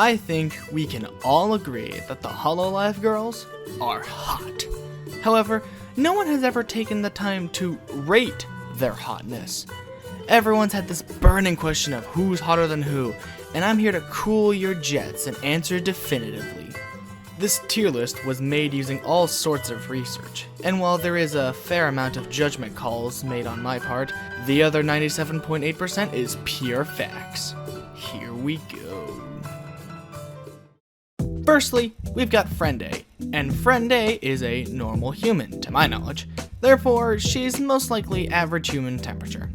I think we can all agree that the Hololive girls are hot. However, no one has ever taken the time to rate their hotness. Everyone's had this burning question of who's hotter than who, and I'm here to cool your jets and answer definitively. This tier list was made using all sorts of research, and while there is a fair amount of judgment calls made on my part, the other 97.8% is pure facts. Here we go. Firstly, we've got Friend A, and Friend A is a normal human, to my knowledge. Therefore, she's most likely average human temperature.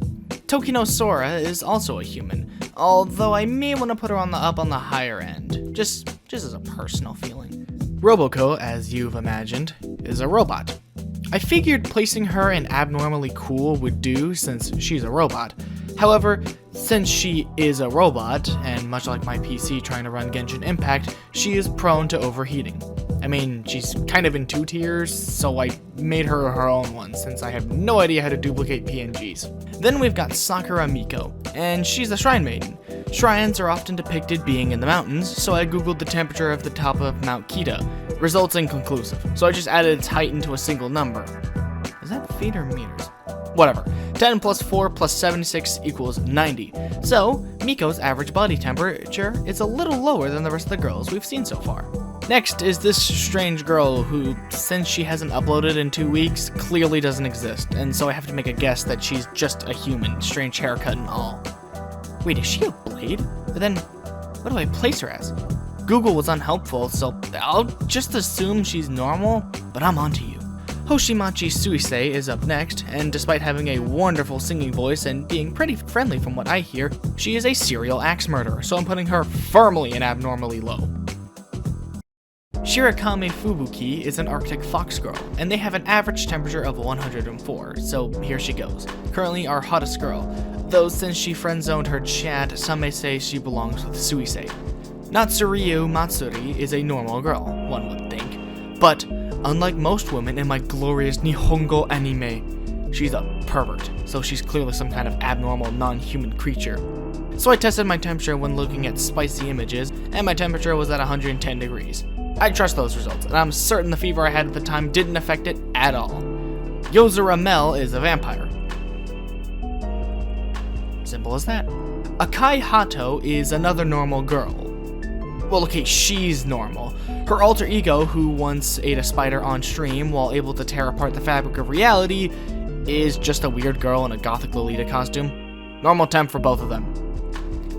Tokino Sora is also a human, although I may want to put her on the higher end, just as a personal feeling. Roboco, as you've imagined, is a robot. I figured placing her in abnormally cool would do since she's a robot. However, since she is a robot, and much like my PC trying to run Genshin Impact, she is prone to overheating. I mean, she's kind of in 2 tiers, so I made her her own one since I have no idea how to duplicate PNGs. Then we've got Sakura Miko, and she's a shrine maiden. Shrines are often depicted being in the mountains, so I googled the temperature of the top of Mount Kita. Results inconclusive, so I just added its height into a single number. Is that feet or meters? Whatever. 10 plus 4 plus 76 equals 90. So, Miko's average body temperature is a little lower than the rest of the girls we've seen so far. Next is this strange girl who, since she hasn't uploaded in 2 weeks, clearly doesn't exist, and so I have to make a guess that she's just a human, strange haircut and all. Wait, is she a blade? But then, what do I place her as? Google was unhelpful, so I'll just assume she's normal, but I'm onto you. Hoshimachi Suisei is up next, and despite having a wonderful singing voice and being pretty friendly from what I hear, she is a serial axe murderer, so I'm putting her firmly in abnormally low. Shirakame Fubuki is an Arctic fox girl, and they have an average temperature of 104, so here she goes. Currently our hottest girl, though since she friend-zoned her chat, some may say she belongs with Suisei. Natsuryu Matsuri is a normal girl, one would think, but unlike most women in my glorious Nihongo anime, she's a pervert, so she's clearly some kind of abnormal non-human creature. So I tested my temperature when looking at spicy images, and my temperature was at 110 degrees. I trust those results, and I'm certain the fever I had at the time didn't affect it at all. Yozura Mel is a vampire. Simple as that. Akai Hato is another normal girl. Well, okay, she's normal. Her alter ego, who once ate a spider on stream while able to tear apart the fabric of reality, is just a weird girl in a gothic Lolita costume. Normal temp for both of them.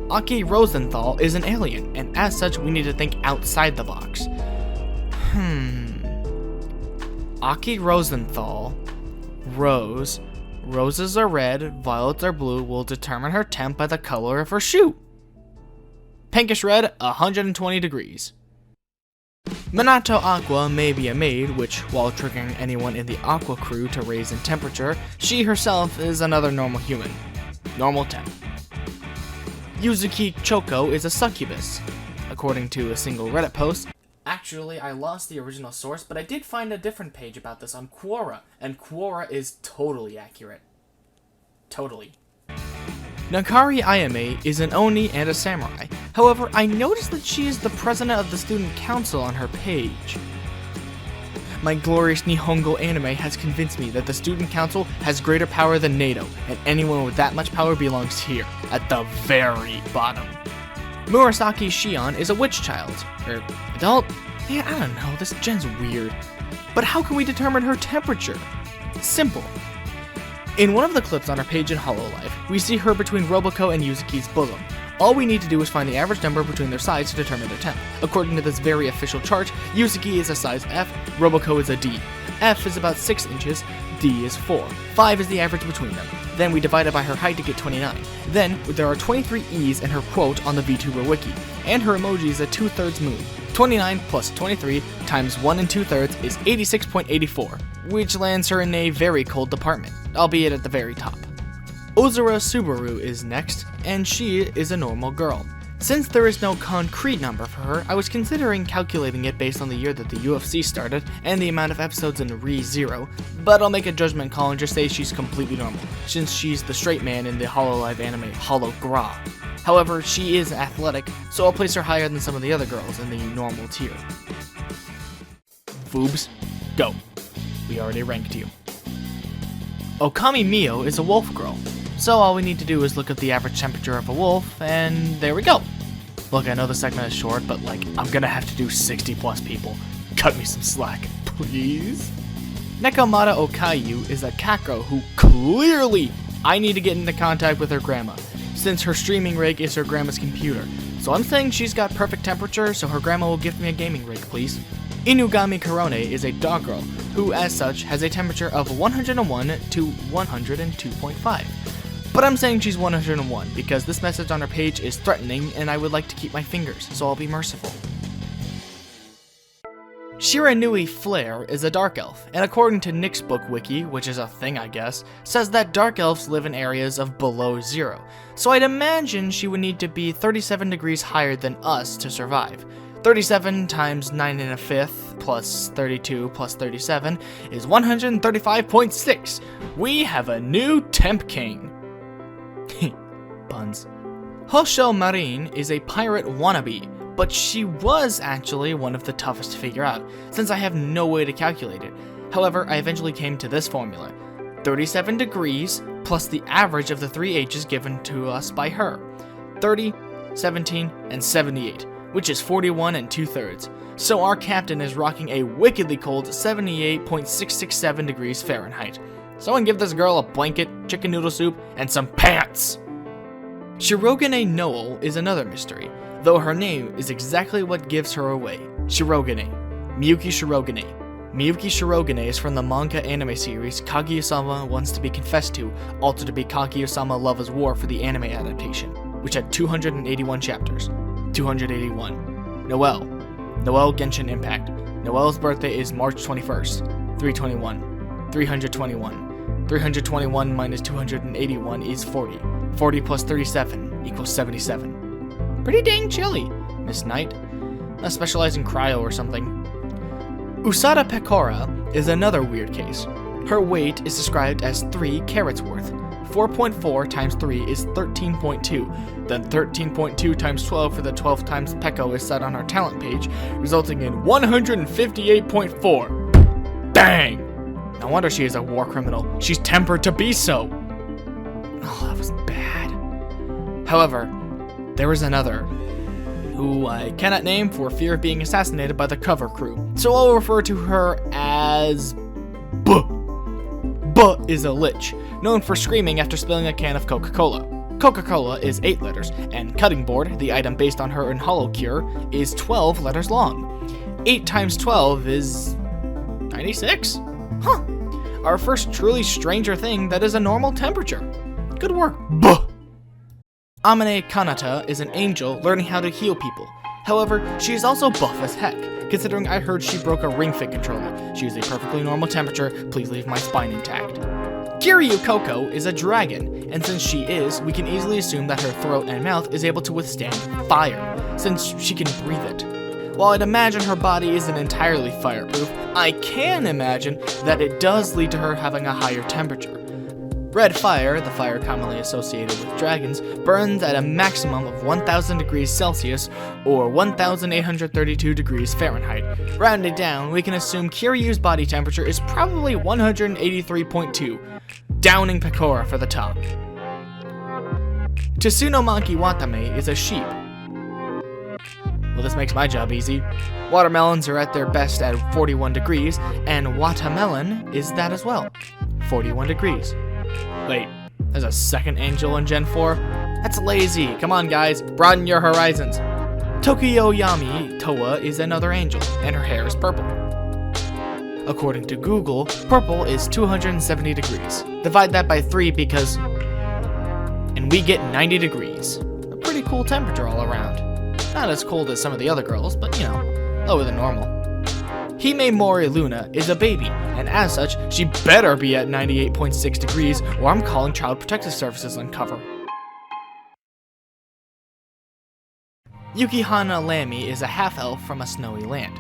Aki Rosenthal is an alien, and as such, we need to think outside the box. Aki Rosenthal, Rose. Roses are red, violets are blue, will determine her temp by the color of her shoe. Pinkish red, 120 degrees. Minato Aqua may be a maid, which, while triggering anyone in the Aqua crew to raise in temperature, she herself is another normal human. Normal temp. Yuzuki Choco is a succubus. According to a single Reddit post, actually I lost the original source, but I did find a different page about this on Quora, and Quora is totally accurate. Totally. Nakari Ayame is an Oni and a samurai. However, I noticed that she is the president of the student council on her page. My glorious Nihongo anime has convinced me that the student council has greater power than NATO, and anyone with that much power belongs here, at the very bottom. Murasaki Shion is a witch child, or adult? Man, I don't know, this gen's weird. But how can we determine her temperature? Simple. In one of the clips on her page in Hololive, we see her between Roboco and Yuzuki's bosom. All we need to do is find the average number between their sides to determine their temp. According to this very official chart, Yuzuki is a size F, Roboco is a D. F is about 6 inches, D is 4. 5 is the average between them. Then we divide it by her height to get 29. Then, there are 23 E's in her quote on the VTuber wiki, and her emoji is a 2/3 moon. 29 plus 23 times 1 2/3 is 86.84, which lands her in a very cold department, albeit at the very top. Ozura Subaru is next, and she is a normal girl. Since there is no concrete number for her, I was considering calculating it based on the year that the UFC started and the amount of episodes in Re:Zero, but I'll make a judgment call and just say she's completely normal, since she's the straight man in the Hololive anime Hologra. However, she is athletic, so I'll place her higher than some of the other girls in the normal tier. Foobs, go. We already ranked you. Okami Mio is a wolf girl, so all we need to do is look at the average temperature of a wolf, and there we go. Look, I know the segment is short, but I'm gonna have to do 60 plus people. Cut me some slack, please. Nekomata Okayu is a cat girl who clearly I need to get into contact with her grandma, since her streaming rig is her grandma's computer. So I'm saying she's got perfect temperature, so her grandma will gift me a gaming rig, please. Inugami Korone is a dog girl, who as such has a temperature of 101 to 102.5. But I'm saying she's 101 because this message on her page is threatening and I would like to keep my fingers, so I'll be merciful. Shiranui Flare is a dark elf, and according to Nick's book wiki, which is a thing I guess, says that dark elves live in areas of below 0. So I'd imagine she would need to be 37 degrees higher than us to survive. 37 times 9 1/5 plus 32 plus 37 is 135.6. We have a new temp king. Puns. Hosho Marine is a pirate wannabe, but she was actually one of the toughest to figure out, since I have no way to calculate it. However, I eventually came to this formula. 37 degrees plus the average of the 3 ages given to us by her. 30, 17, and 78. Which is 41 2/3. So our captain is rocking a wickedly cold 78.667 degrees Fahrenheit. Someone give this girl a blanket, chicken noodle soup, and some pants! Shirogane Noel is another mystery, though her name is exactly what gives her away. Shirogane. Miyuki Shirogane. Miyuki Shirogane is from the manga anime series Kaguya-sama Wants to Be Confessed To, also to be Kaguya-sama Love is War for the anime adaptation, which had 281 chapters. 281. Noel Genshin Impact. Noel's birthday is March 21st. 321. 321. 321 minus 281 is 40. 40 plus 37 equals 77. Pretty dang chilly, Miss Knight. I specialize in cryo or something. Usada Pecora is another weird case. Her weight is described as 3 carats worth. 4.4 times 3 is 13.2, then 13.2 times 12 for the 12 times Pecco is set on our talent page, resulting in 158.4. Dang! No wonder she is a war criminal. She's tempered to be so. Oh, that was bad. However, there is another, who I cannot name for fear of being assassinated by the cover crew, so I'll refer to her as B. B is a lich, known for screaming after spilling a can of Coca-Cola. Coca-Cola is 8 letters, and Cutting Board, the item based on her in Holocure, is 12 letters long. 8 times 12 is 96? Huh. Our first truly stranger thing that is a normal temperature. Good work, buh! Amane Kanata is an angel learning how to heal people. However, she is also buff as heck, considering I heard she broke a Ring Fit controller. She is a perfectly normal temperature, please leave my spine intact. Kiryu Koko is a dragon, and since she is, we can easily assume that her throat and mouth is able to withstand fire, since she can breathe it. While I'd imagine her body isn't entirely fireproof, I can imagine that it does lead to her having a higher temperature. Red fire, the fire commonly associated with dragons, burns at a maximum of 1000 degrees Celsius or 1832 degrees Fahrenheit. Rounded down, we can assume Kiryu's body temperature is probably 183.2, downing Pecora for the top. Tsunomaki Watame is a sheep. Well, this makes my job easy. Watermelons are at their best at 41 degrees, and watermelon is that as well. 41 degrees. Wait, there's a second angel in Gen 4? That's lazy. Come on, guys, broaden your horizons. Tokiyoyami Toa is another angel, and her hair is purple. According to Google, purple is 270 degrees. Divide that by 3 because... and we get 90 degrees. A pretty cool temperature all around. Not as cold as some of the other girls, but you know, lower than normal. Himemori Luna is a baby, and as such, she better be at 98.6 degrees or I'm calling Child Protective Services uncover. Yukihana Lamy is a half-elf from a snowy land.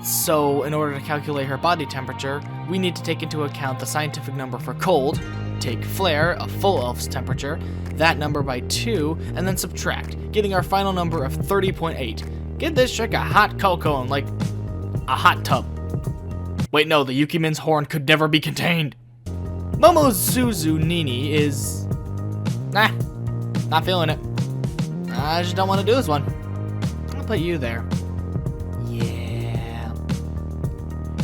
So, in order to calculate her body temperature, we need to take into account the scientific number for cold, take Flare, a full elf's temperature, that number by 2, and then subtract, getting our final number of 30.8. Give this chick a hot cocoa and like a hot tub. Wait, no, the Yukimin's horn could never be contained. Momozuzu Nini is... nah, not feeling it. I just don't want to do this one. I'll put you there. Yeah.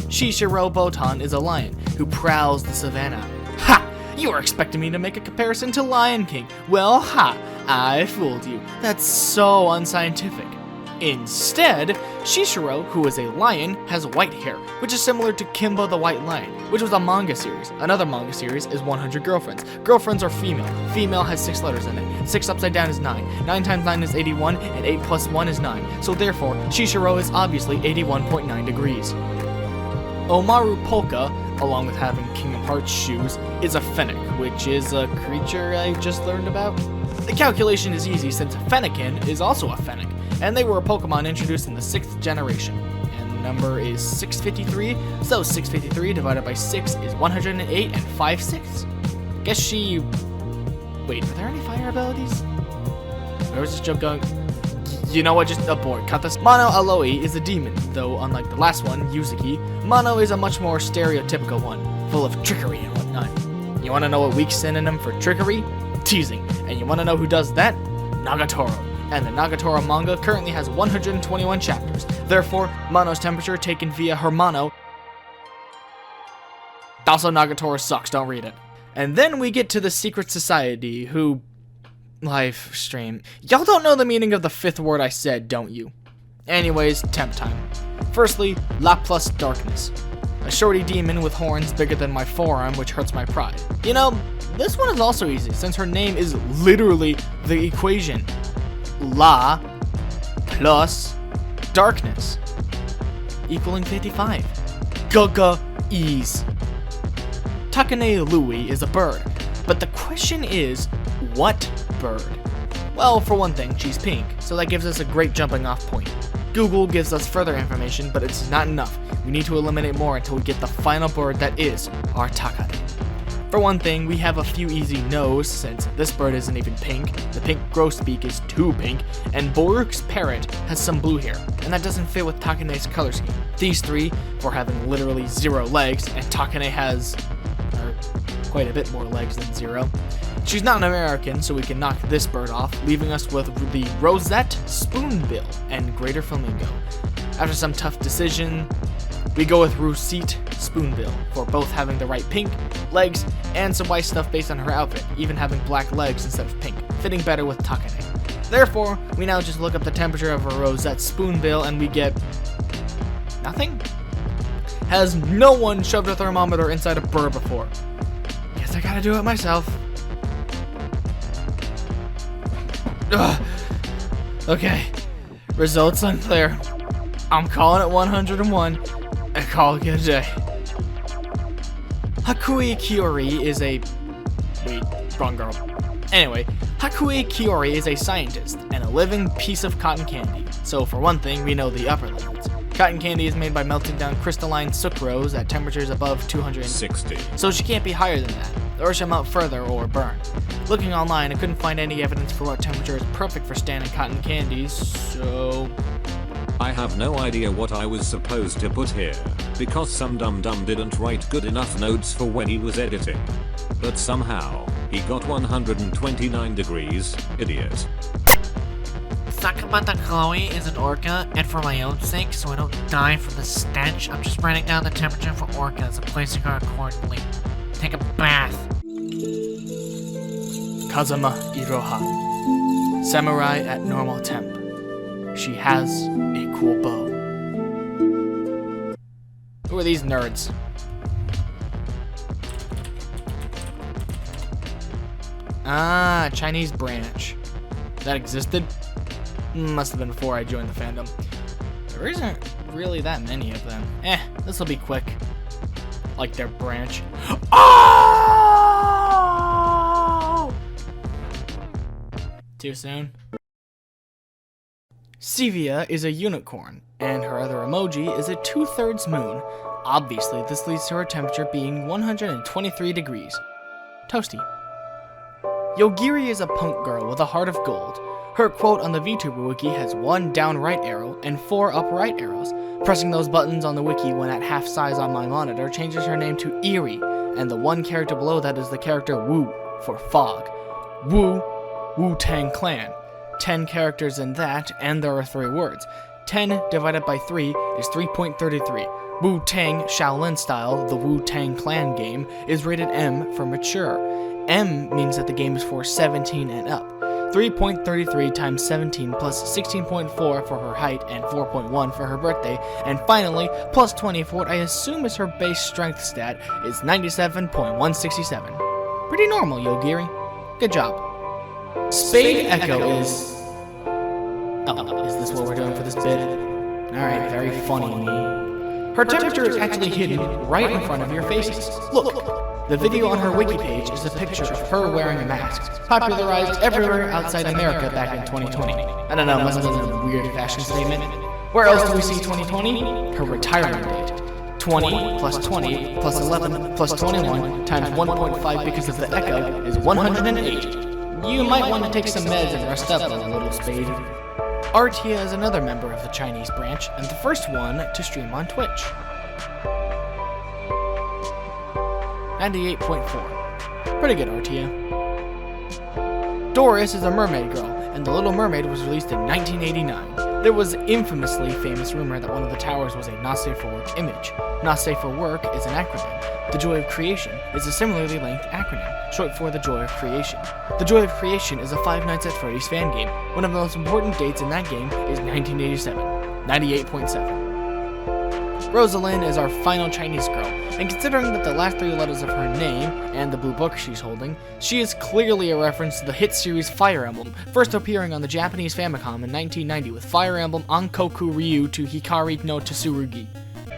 Shishiro Botan is a lion who prowls the savannah. Ha! You were expecting me to make a comparison to Lion King. Well, ha! I fooled you. That's so unscientific. Instead, Shishiro, who is a lion, has white hair, which is similar to Kimbo the White Lion, which was a manga series. Another manga series is 100 Girlfriends. Girlfriends are female. Female has 6 letters in it. 6 upside down is 9. 9 times 9 is 81, and 8 plus 1 is 9. So therefore, Shishiro is obviously 81.9 degrees. Omaru Polka, along with having Kingdom Hearts shoes, is a fennec, which is a creature I just learned about. The calculation is easy since Fennekin is also a fennec, and they were a Pokemon introduced in the 6th generation. And the number is 653, so 653 divided by 6 is 108 and 5/6. Guess she... Wait, are there any fire abilities? Where was this joke going? You know what, just abort, cut this. Mono Aloe is a demon, though unlike the last one, Yuzuki, Mono is a much more stereotypical one, full of trickery and whatnot. You wanna know a weak synonym for trickery? Teasing. And you wanna know who does that? Nagatoro. And the Nagatoro manga currently has 121 chapters. Therefore, Mono's temperature taken via her mono. Also, Nagatoro sucks, don't read it. And then we get to the Secret Society, who... live stream. Y'all don't know the meaning of the 5th word I said, don't you? Anyways, temp time. Firstly, La plus Darkness. A shorty demon with horns bigger than my forearm, which hurts my pride. You know, this one is also easy, since her name is literally the equation. La plus Darkness equaling 55. Gaga ease. Takane Louie is a bird, but the question is, what bird? Well, for one thing, she's pink, so that gives us a great jumping off point. Google gives us further information, but it's not enough. We need to eliminate more until we get the final bird that is our Takane. For one thing, we have a few easy no's, since this bird isn't even pink, the pink grosbeak is too pink, and Boruk's parrot has some blue hair, and that doesn't fit with Takane's color scheme. These three, for having literally 0 legs, and Takane has quite a bit more legs than 0. She's not an American, so we can knock this bird off, leaving us with the Rosette Spoonbill and Greater Flamingo. After some tough decision, we go with Rusite Spoonbill, for both having the right pink legs and some white stuff based on her outfit, even having black legs instead of pink, fitting better with Takane. Therefore, we now just look up the temperature of a Rosette Spoonbill and we get... nothing? Has no one shoved a thermometer inside a bird before? Guess I gotta do it myself. Ugh. Okay, results unclear. I'm calling it 101. I call it a day. Hakui Kiori is a... wait, wrong girl. Anyway, Hakui Kiori is a scientist and a living piece of cotton candy. So for one thing, we know the upper limits. Cotton candy is made by melting down crystalline sucrose at temperatures above 260. So she can't be higher than that, or she'll melt further or burn. Looking online, I couldn't find any evidence for what temperature is perfect for standing cotton candies, so... I have no idea what I was supposed to put here, because some dum-dum didn't write good enough notes for when he was editing. But somehow, he got 129 degrees, idiot. Sakamata Chloe is an orca, and for my own sake, so I don't die from the stench, I'm just writing down the temperature for orcas and placing her accordingly. Take a bath. Kazuma Iroha. Samurai at normal temp. She has a cool bow. Who are these nerds? Ah, Chinese branch. That existed? Must have been before I joined the fandom. There isn't really that many of them. This'll be quick. Like their branch. Oh! Too soon? Sevia is a unicorn, and her other emoji is a 2/3 moon. Obviously, this leads to her temperature being 123 degrees. Toasty. Yogiri is a punk girl with a heart of gold. Her quote on the VTuber wiki has 1 down right arrow and 4 up right arrows. Pressing those buttons on the wiki when at half size on my monitor changes her name to Eerie, and the 1 character below that is the character Wu for fog. Wu, Wu-Tang Clan. 10 characters in that, and there are 3 words. 10 divided by 3 is 3.33. Wu-Tang Shaolin style, the Wu-Tang Clan game, is rated M for mature. M means that the game is for 17 and up. 3.33 times 17 plus 16.4 for her height and 4.1 for her birthday, and finally, plus 20 for what I assume is her base strength stat is 97.167. Pretty normal, Yogiri. Good job. Spade Echo is... Oh, is this what we're doing for this bit? Alright, very funny me. Her temperature is actually hidden right in front of your faces. Look! The video on her wiki page is a picture of her wearing a mask, popularized everywhere outside America back in 2020. I don't know, must have been a weird fashion statement. Where else do we see 2020? Her retirement date. 20 plus 20 plus 11 plus 21 times 1.5 because of the echo is 108. You might want to take some meds and rest up, little spade. Artia is another member of the Chinese branch, and the first one to stream on Twitch. 98.4. Pretty good, Artia. Doris is a mermaid girl, and The Little Mermaid was released in 1989. There was an infamously famous rumor that one of the towers was a Not Safe for Work image. Not Safe for Work is an acronym. The Joy of Creation is a similarly length acronym, short for The Joy of Creation. The Joy of Creation is a Five Nights at Freddy's fan game. One of the most important dates in that game is 1987. 98.7. Rosalind is our final Chinese girl, and considering that the last 3 letters of her name, and the blue book she's holding, she is clearly a reference to the hit series Fire Emblem, first appearing on the Japanese Famicom in 1990 with Fire Emblem Ankoku Ryu to Hikari no Tsurugi.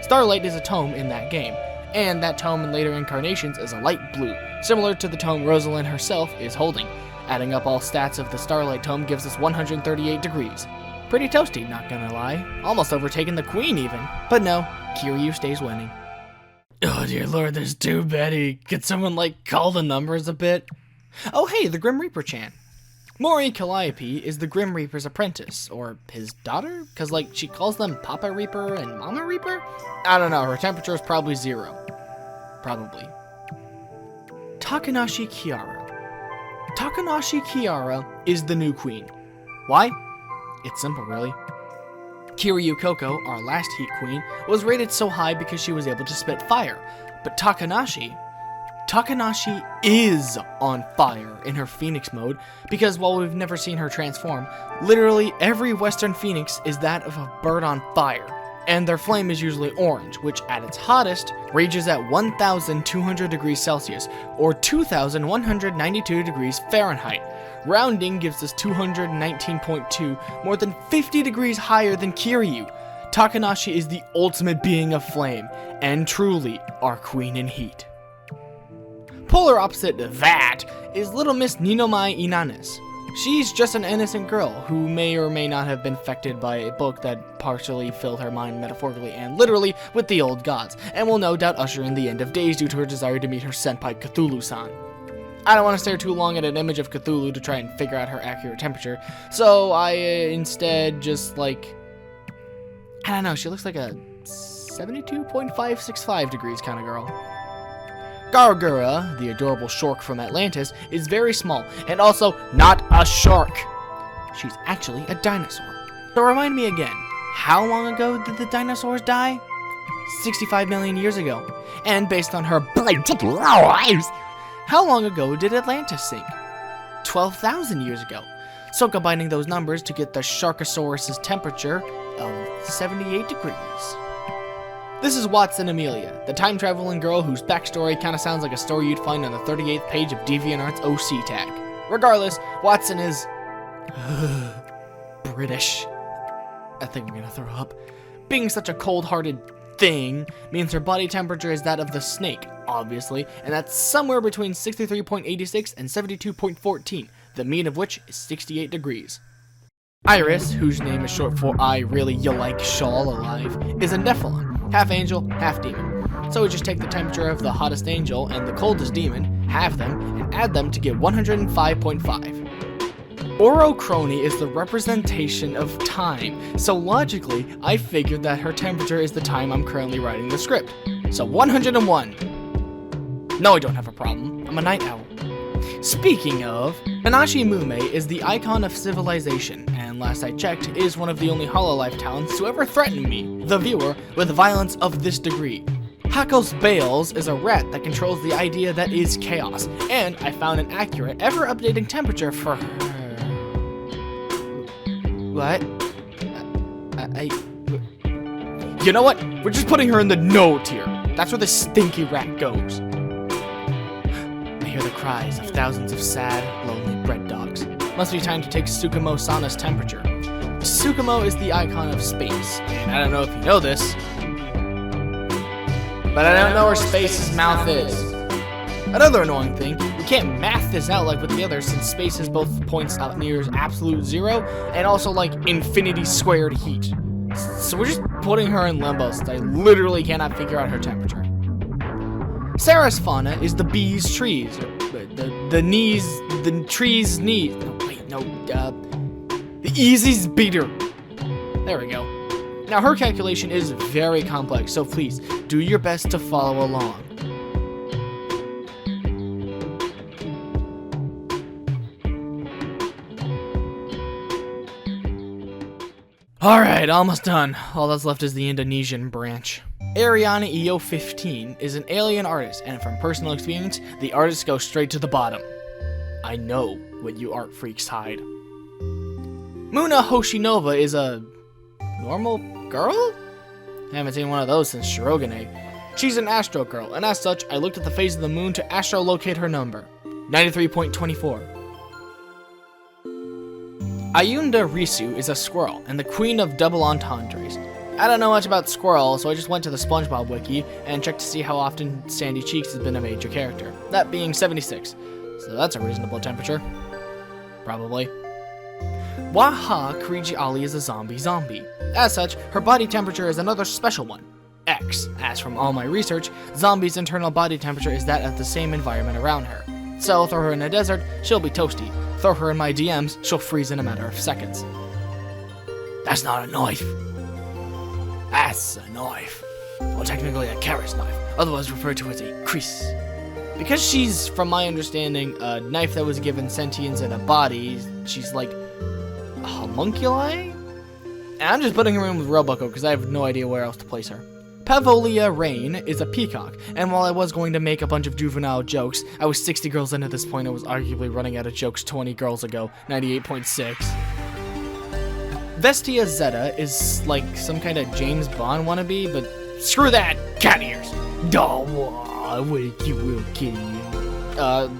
Starlight is a tome in that game, and that tome in later incarnations is a light blue, similar to the tome Rosalind herself is holding. Adding up all stats of the Starlight tome gives us 138 degrees. Pretty toasty, not gonna lie. Almost overtaken the queen even. But no, Kiryu stays winning. Oh dear lord, there's too many. Could someone, call the numbers a bit? Oh hey, the Grim Reaper chant. Mori Calliope is the Grim Reaper's apprentice, or his daughter? Cause she calls them Papa Reaper and Mama Reaper? I don't know, her temperature is probably 0. Probably. Takanashi Kiara. Takanashi Kiara is the new queen. Why? It's simple, really. Kiryu Koko, our last Heat Queen, was rated so high because she was able to spit fire. But Takanashi is on fire in her Phoenix mode because while we've never seen her transform, literally every Western Phoenix is that of a bird on fire. And their flame is usually orange, which at its hottest rages at 1,200 degrees Celsius, or 2,192 degrees Fahrenheit. Rounding gives us 219.2, more than 50 degrees higher than Kiryu. Takanashi is the ultimate being of flame, and truly our queen in heat. Polar opposite to that is Little Miss Ninomai Inanis. She's just an innocent girl who may or may not have been affected by a book that partially filled her mind metaphorically and literally with the old gods, and will no doubt usher in the end of days due to her desire to meet her senpai Cthulhu-san. I don't want to stare too long at an image of Cthulhu to try and figure out her accurate temperature, so I instead just I don't know, she looks like a 72.565 degrees kind of girl. Gargura, the adorable shark from Atlantis, is very small, and also not a shark. She's actually a dinosaur. So remind me again, how long ago did the dinosaurs die? 65 million years ago. And based on her eyes, how long ago did Atlantis sink? 12,000 years ago. So combining those numbers to get the Sharkosaurus's temperature of 78 degrees. This is Watson Amelia, the time-traveling girl whose backstory kind of sounds like a story you'd find on the 38th page of DeviantArt's OC tag. Regardless, Watson is... British. I think I'm gonna throw up. Being such a cold-hearted thing means her body temperature is that of the snake, obviously, and that's somewhere between 63.86 and 72.14, the mean of which is 68 degrees. Iris, whose name is short for I Really You Like Shawl Alive, is a Nephilim, half angel, half demon. So we just take the temperature of the hottest angel and the coldest demon, halve them, and add them to get 105.5. Orochrony is the representation of time, so logically, I figured that her temperature is the time I'm currently writing the script. So 101. No, I don't have a problem. I'm a night owl. Speaking of, Minashi Mume is the icon of civilization, and last I checked, is one of the only Hololive talents to ever threaten me, the viewer, with violence of this degree. Hakos Bales is a rat that controls the idea that is chaos, and I found an accurate, ever-updating temperature for her. What? You know what? We're just putting her in the no tier. That's where the stinky rat goes. I hear the cries of thousands of sad, lonely bread dogs. Must be time to take Tsukumo-sana's temperature. Tsukumo is the icon of space, and I don't know if you know this, but I don't know where Space's mouth is. Another annoying thing, we can't math this out like with the others since space is both points out near absolute zero and also like infinity squared heat. So we're just putting her in limbo since I literally cannot figure out her temperature. Sarah's fauna is the bee's trees, the tree's knees. No, wait, no, the easy's beater. There we go. Now her calculation is very complex, so please do your best to follow along. Alright, almost done. All that's left is the Indonesian branch. Ariana EO15 is an alien artist, and from personal experience, the artists go straight to the bottom. I know what you art freaks hide. Muna Hoshinova is a normal girl? Haven't seen one of those since Shirogane. She's an astro girl, and as such, I looked at the phase of the moon to astro-locate her number. 93.24. Ayunda Risu is a squirrel, and the queen of double entendres. I don't know much about squirrels, so I just went to the SpongeBob wiki and checked to see how often Sandy Cheeks has been a major character. That being 76. So that's a reasonable temperature. Probably. Waha Kuriji Ali is a zombie. As such, her body temperature is another special one. X. As from all my research, zombies' internal body temperature is that of the same environment around her. So throw her in a desert, she'll be toasty. Throw her in my DMs, she'll freeze in a matter of seconds. That's not a knife. That's a knife. Well, technically a carrot knife, otherwise referred to as a crease. Because she's, from my understanding, a knife that was given sentience and a body, she's like a homunculi? And I'm just putting her in with Roboco because I have no idea where else to place her. Pavolia Rain is a peacock, and while I was going to make a bunch of juvenile jokes, I was 60 girls in at this point and was arguably running out of jokes 20 girls ago, 98.6. Vestia Zeta is like some kind of James Bond wannabe, but screw that, cat ears. I wake you will kill you.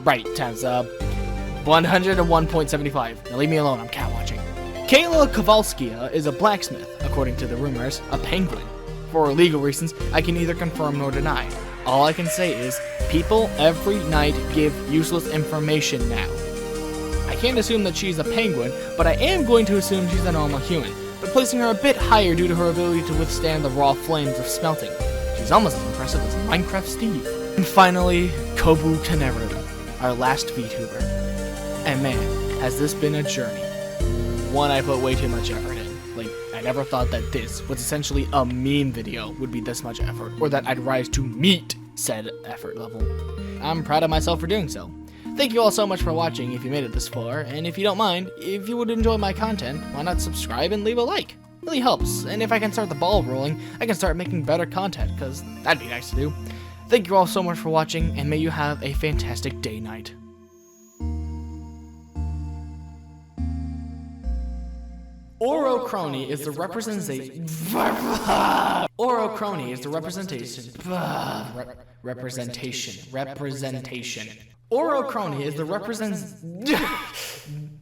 Right, times 101.75. Now leave me alone, I'm cat watching. Kayla Kowalskia is a blacksmith, according to the rumors, a penguin. For legal reasons, I can neither confirm nor deny. All I can say is, people every night give useless information now. I can't assume that she's a penguin, but I am going to assume she's a normal human, but placing her a bit higher due to her ability to withstand the raw flames of smelting. She's almost as impressive as Minecraft Steve. And finally, Kobu Kaneru, our last VTuber. And man, has this been a journey. One I put way too much effort in. I never thought that this was essentially a meme video would be this much effort, or that I'd rise to meet said effort level. I'm proud of myself for doing so. Thank you all so much for watching if you made it this far, and if you don't mind, if you would enjoy my content, why not subscribe and leave a like? It really helps, and if I can start the ball rolling, I can start making better content, because that'd be nice to do. Thank you all so much for watching, and may you have a fantastic day-night. Orochrony is the representation. Orochrony is the representation. Representation. Orochrony is the representation.